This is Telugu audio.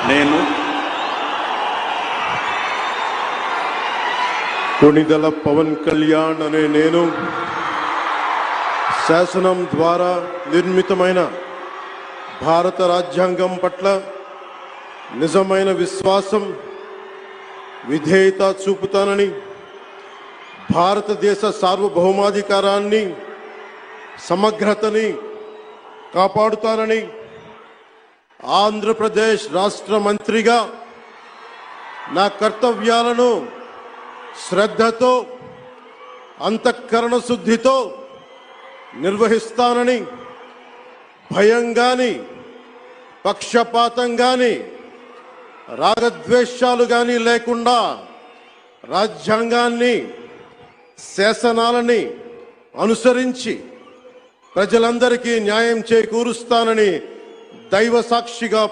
నేను కొణిదెల పవన్ కళ్యాణ్ అనే నేను శాసనం ద్వారా నిర్మితమైన భారత రాజ్యాంగం పట్ల నిజమైన విశ్వాసం విధేయత చూపుతానని, భారతదేశ సార్వభౌమాధికారాన్ని సమగ్రతని కాపాడుతానని, ఆంధ్రప్రదేశ్ రాష్ట్ర మంత్రిగా నా కర్తవ్యాలను శ్రద్ధతో అంతఃకరణ శుద్ధితో నిర్వహిస్తానని, భయం గాని పక్షపాతం గాని రాగద్వేషాలు గాని లేకుండా రాజ్యాంగాన్ని శాసనాలని అనుసరించి ప్రజలందరికీ న్యాయం చేకూరుస్తానని దైవ సాక్షిగా